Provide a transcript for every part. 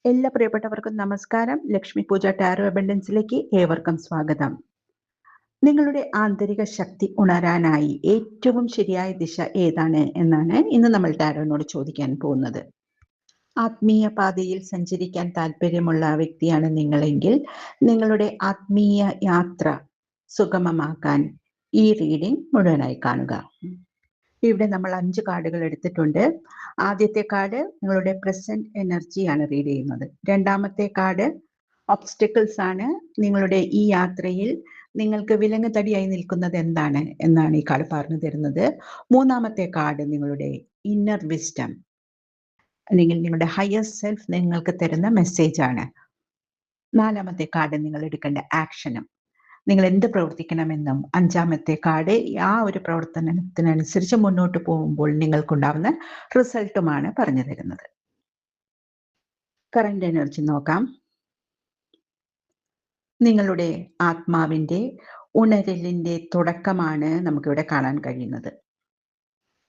എല്ലാ പ്രിയപ്പെട്ടവർക്കും നമസ്കാരം. ലക്ഷ്മി പൂജ ടാരോ അബൻഡൻസിലേക്ക് ഏവർക്കും സ്വാഗതം. നിങ്ങളുടെ ആന്തരിക ശക്തി ഉണരാനായി ഏറ്റവും ശരിയായ ദിശ ഏതാണ് എന്നാണ് ഇന്ന് നമ്മൾ ടാരോനോട് ചോദിക്കാൻ പോകുന്നത്. ആത്മീയ പാതയിൽ സഞ്ചരിക്കാൻ താല്പര്യമുള്ള വ്യക്തിയാണ് നിങ്ങളെങ്കിൽ നിങ്ങളുടെ ആത്മീയ യാത്ര സുഗമമാക്കാൻ ഈ റീഡിംഗ് മുഴുവനായി കാണുക. ഇവിടെ നമ്മൾ 5 കാർഡുകൾ എടുത്തിട്ടുണ്ട്. ആദ്യത്തെ കാർഡ് നിങ്ങളുടെ പ്രസന്റ് എനർജിയാണ് റീഡ് ചെയ്യുന്നത്. രണ്ടാമത്തെ കാർഡ് ഒബ്സ്റ്റക്കിൾസ് ആണ്. നിങ്ങളുടെ ഈ യാത്രയിൽ നിങ്ങൾക്ക് വിലങ്ങുതടിയായി നിൽക്കുന്നത് എന്താണ് എന്നാണ് ഈ കാർഡ് പറഞ്ഞു തരുന്നത്. മൂന്നാമത്തെ കാർഡ് നിങ്ങളുടെ ഇന്നർ വിസ്ഡം അല്ലെങ്കിൽ നിങ്ങളുടെ ഹയർ സെൽഫ് നിങ്ങൾക്ക് തരുന്ന മെസ്സേജ് ആണ്. നാലാമത്തെ കാർഡ് നിങ്ങൾ എടുക്കേണ്ട ആക്ഷനും, നിങ്ങൾ എന്ത് പ്രവർത്തിക്കണമെന്നും, അഞ്ചാമത്തെ കാർഡ് ആ ഒരു പ്രവർത്തനത്തിനനുസരിച്ച് മുന്നോട്ട് പോകുമ്പോൾ നിങ്ങൾക്കുണ്ടാവുന്ന റിസൾട്ടുമാണ് പറഞ്ഞു തരുന്നത്. കറന്റ് എനർജി നോക്കാം. നിങ്ങളുടെ ആത്മാവിന്റെ ഉണരലിന്റെ തുടക്കമാണ് നമുക്കിവിടെ കാണാൻ കഴിയുന്നത്.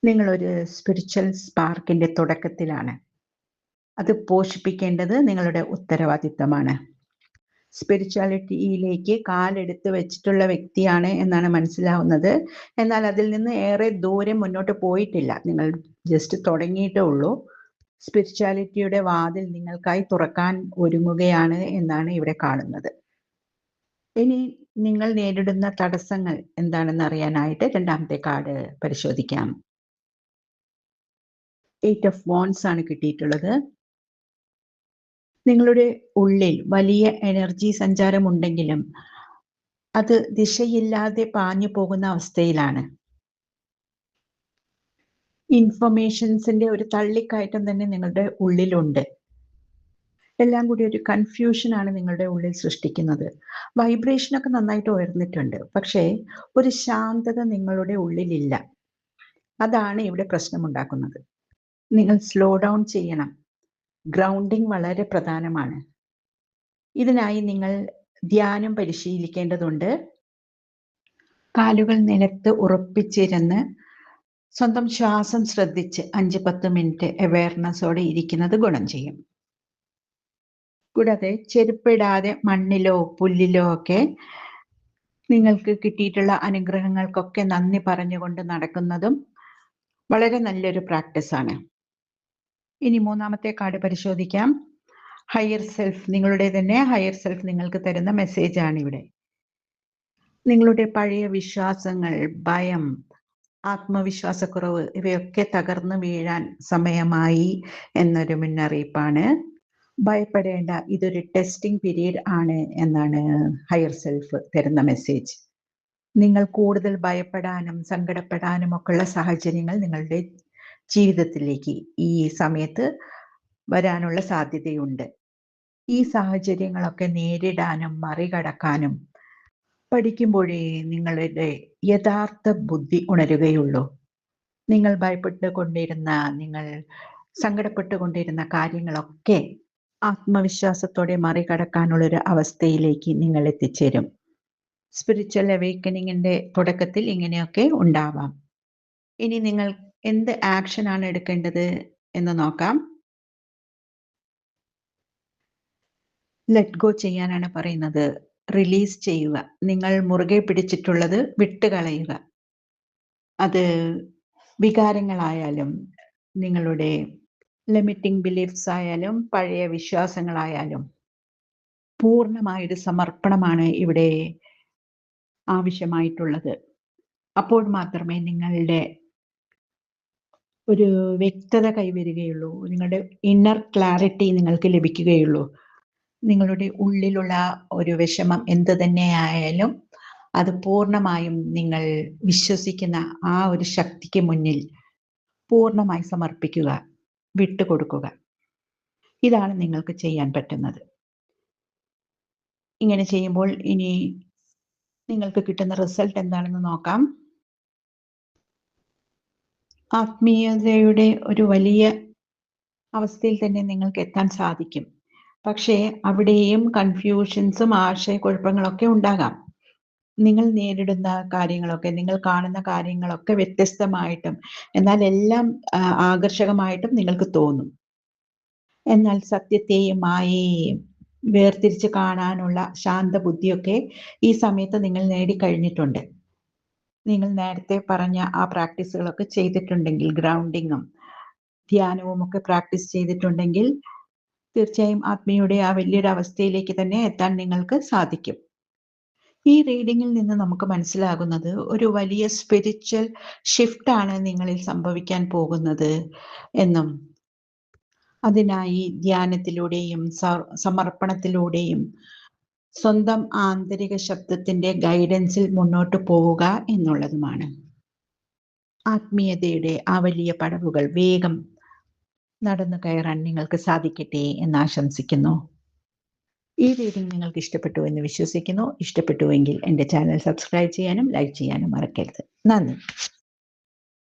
നിങ്ങളൊരു സ്പിരിച്വൽ സ്പാർക്കിന്റെ തുടക്കത്തിലാണ്. അത് പോഷിപ്പിക്കേണ്ടത് നിങ്ങളുടെ ഉത്തരവാദിത്തമാണ്. സ്പിരിച്വാലിറ്റിയിലേക്ക് കാലെടുത്ത് വെച്ചിട്ടുള്ള വ്യക്തിയാണ് എന്നാണ് മനസ്സിലാവുന്നത്. എന്നാൽ അതിൽ നിന്ന് ഏറെ ദൂരം മുന്നോട്ട് പോയിട്ടില്ല. നിങ്ങൾ ജസ്റ്റ് തുടങ്ങിയിട്ടേ ഉള്ളൂ. സ്പിരിച്വാലിറ്റിയുടെ വാതിൽ നിങ്ങൾക്കായി തുറക്കാൻ ഒരുങ്ങുകയാണ് എന്നാണ് ഇവിടെ കാണുന്നത്. ഇനി നിങ്ങൾ നേരിടുന്ന തടസ്സങ്ങൾ എന്താണെന്ന് അറിയാനായിട്ട് രണ്ടാമത്തെ കാർഡ് പരിശോധിക്കാം. 8 ഓഫ് വാൻഡ്സ് ആണ് കിട്ടിയിട്ടുള്ളത്. നിങ്ങളുടെ ഉള്ളിൽ വലിയ എനർജി സഞ്ചാരം ഉണ്ടെങ്കിലും അത് ദിശയില്ലാതെ പാഞ്ഞു പോകുന്ന അവസ്ഥയിലാണ്. ഇൻഫർമേഷൻസിന്റെ ഒരു തള്ളിക്കയറ്റം തന്നെ നിങ്ങളുടെ ഉള്ളിലുണ്ട്. എല്ലാം കൂടി ഒരു കൺഫ്യൂഷൻ ആണ് നിങ്ങളുടെ ഉള്ളിൽ സൃഷ്ടിക്കുന്നത്. വൈബ്രേഷനൊക്കെ നന്നായിട്ട് ഉയർന്നിട്ടുണ്ട്, പക്ഷേ ഒരു ശാന്തത നിങ്ങളുടെ ഉള്ളിലില്ല. അതാണ് ഇവിടെ പ്രശ്നമുണ്ടാക്കുന്നത്. നിങ്ങൾ സ്ലോ ഡൗൺ ചെയ്യണം. ഗ്രൗണ്ടിങ് വളരെ പ്രധാനമാണ്. ഇതിനായി നിങ്ങൾ ധ്യാനം പരിശീലിക്കേണ്ടതുണ്ട്. കാലുകൾ നിലത്ത് ഉറപ്പിച്ചിരുന്ന് സ്വന്തം ശ്വാസം ശ്രദ്ധിച്ച് 5-10 മിനിറ്റ് അവയർനെസ്സോടെ ഇരിക്കുന്നത് ഗുണം ചെയ്യും. കൂടാതെ ചെരുപ്പിടാതെ മണ്ണിലോ പുല്ലിലോ ഒക്കെ നിങ്ങൾക്ക് കിട്ടിയിട്ടുള്ള അനുഗ്രഹങ്ങൾക്കൊക്കെ നന്ദി പറഞ്ഞുകൊണ്ട് നടക്കുന്നതും വളരെ നല്ലൊരു പ്രാക്ടീസാണ്. ഇനി മൂന്നാമത്തെ കാർഡ് പരിശോധിക്കാം. ഹയർ സെൽഫ്, നിങ്ങളുടെ തന്നെ ഹയർ സെൽഫ് നിങ്ങൾക്ക് തരുന്ന മെസ്സേജ് ആണ് ഇവിടെ. നിങ്ങളുടെ പഴയ വിശ്വാസങ്ങൾ, ഭയം, ആത്മവിശ്വാസക്കുറവ് ഇവയൊക്കെ തകർന്നു വീഴാൻ സമയമായി എന്നൊരു മുന്നറിയിപ്പാണ്. ഭയപ്പെടേണ്ട, ഇതൊരു ടെസ്റ്റിംഗ് പീരീഡ് ആണ് എന്നാണ് ഹയർ സെൽഫ് തരുന്ന മെസ്സേജ്. നിങ്ങൾ കൂടുതൽ ഭയപ്പെടാനും സങ്കടപ്പെടാനും ഒക്കെയുള്ള സാഹചര്യങ്ങൾ നിങ്ങളുടെ ജീവിതത്തിലേക്ക് ഈ സമയത്ത് വരാനുള്ള സാധ്യതയുണ്ട്. ഈ സാഹചര്യങ്ങളൊക്കെ നേരിടാനും മറികടക്കാനും പഠിക്കുമ്പോഴേ നിങ്ങളുടെ യഥാർത്ഥ ബുദ്ധി ഉണരുകയുള്ളൂ. നിങ്ങൾ ഭയപ്പെട്ടുകൊണ്ടിരുന്ന, നിങ്ങൾ സങ്കടപ്പെട്ടുകൊണ്ടിരുന്ന കാര്യങ്ങളൊക്കെ ആത്മവിശ്വാസത്തോടെ മറികടക്കാനുള്ളൊരു അവസ്ഥയിലേക്ക് നിങ്ങൾ എത്തിച്ചേരും. സ്പിരിച്വൽ അവേക്കനിങ്ങിന്റെ തുടക്കത്തിൽ ഇങ്ങനെയൊക്കെ ഉണ്ടാവാം. ഇനി നിങ്ങൾ എന്ത് ആക്ഷൻ ആണ് എടുക്കേണ്ടത് എന്ന് നോക്കാം. ലെറ്റ് ഗോ ചെയ്യാനാണ് പറയുന്നത്. റിലീസ് ചെയ്യുക. നിങ്ങൾ മുറുകെ പിടിച്ചിട്ടുള്ളത് വിട്ടുകളയുക. അത് വികാരങ്ങളായാലും നിങ്ങളുടെ ലിമിറ്റിംഗ് ബിലീഫ്സ് ആയാലും പഴയ വിശ്വാസങ്ങളായാലും പൂർണ്ണമായൊരു സമർപ്പണമാണ് ഇവിടെ ആവശ്യമായിട്ടുള്ളത്. അപ്പോൾ മാത്രമേ നിങ്ങളുടെ ഒരു വ്യക്തത കൈവരികയുള്ളൂ. നിങ്ങളുടെ ഇന്നർ ക്ലാരിറ്റി നിങ്ങൾക്ക് ലഭിക്കുകയുള്ളൂ. നിങ്ങളുടെ ഉള്ളിലുള്ള ഒരു വിഷമം എന്ത് തന്നെയായാലും അത് പൂർണ്ണമായും നിങ്ങൾ വിശ്വസിക്കുന്ന ആ ഒരു ശക്തിക്ക് മുന്നിൽ പൂർണ്ണമായി സമർപ്പിക്കുക, വിട്ടുകൊടുക്കുക. ഇതാണ് നിങ്ങൾക്ക് ചെയ്യാൻ പറ്റുന്നത്. ഇങ്ങനെ ചെയ്യുമ്പോൾ ഇനി നിങ്ങൾക്ക് കിട്ടുന്ന റിസൾട്ട് എന്താണെന്ന് നോക്കാം. ആത്മീയതയുടെ ഒരു വലിയ അവസ്ഥയിൽ തന്നെ നിങ്ങൾക്ക് എത്താൻ സാധിക്കും. പക്ഷേ അവിടെയും കൺഫ്യൂഷൻസും ആശയക്കുഴപ്പങ്ങളൊക്കെ ഉണ്ടാകാം. നിങ്ങൾ നേരിടുന്ന കാര്യങ്ങളൊക്കെ, നിങ്ങൾ കാണുന്ന കാര്യങ്ങളൊക്കെ വ്യത്യസ്തമായിട്ടും എന്നാൽ എല്ലാം ആകർഷകമായിട്ടും നിങ്ങൾക്ക് തോന്നും. എന്നാൽ സത്യത്തെയും മായയെയും വേർതിരിച്ച് കാണാനുള്ള ശാന്തബുദ്ധിയൊക്കെ ഈ സമയത്ത് നിങ്ങൾ നേടിക്കഴിഞ്ഞിട്ടുണ്ട്. നിങ്ങൾ നേരത്തെ പറഞ്ഞ ആ പ്രാക്ടീസുകളൊക്കെ ചെയ്തിട്ടുണ്ടെങ്കിൽ, ഗ്രൗണ്ടിങ്ങും ധ്യാനവും ഒക്കെ പ്രാക്ടീസ് ചെയ്തിട്ടുണ്ടെങ്കിൽ തീർച്ചയായും ആത്മീയയുടെ ആ വലിയൊരു അവസ്ഥയിലേക്ക് തന്നെ എത്താൻ നിങ്ങൾക്ക് സാധിക്കും. ഈ റീഡിങ്ങിൽ നിന്ന് നമുക്ക് മനസ്സിലാകുന്നത് ഒരു വലിയ സ്പിരിച്വൽ ഷിഫ്റ്റാണ് നിങ്ങളിൽ സംഭവിക്കാൻ പോകുന്നത് എന്നും, അതിനായി ധ്യാനത്തിലൂടെയും സമർപ്പണത്തിലൂടെയും സ്വന്തം ആന്തരിക ശബ്ദത്തിന്റെ ഗൈഡൻസിൽ മുന്നോട്ട് പോവുക എന്നുള്ളതുമാണ്. ആത്മീയതയുടെ ആ വലിയ പടവുകൾ വേഗം നടന്നു കയറാൻ നിങ്ങൾക്ക് സാധിക്കട്ടെ എന്ന് ആശംസിക്കുന്നു. ഈ റീഡിംഗ് നിങ്ങൾക്ക് ഇഷ്ടപ്പെട്ടു എന്ന് വിശ്വസിക്കുന്നു. ഇഷ്ടപ്പെട്ടുവെങ്കിൽ എൻ്റെ ചാനൽ സബ്സ്ക്രൈബ് ചെയ്യാനും ലൈക്ക് ചെയ്യാനും മറക്കരുത്. നന്ദി.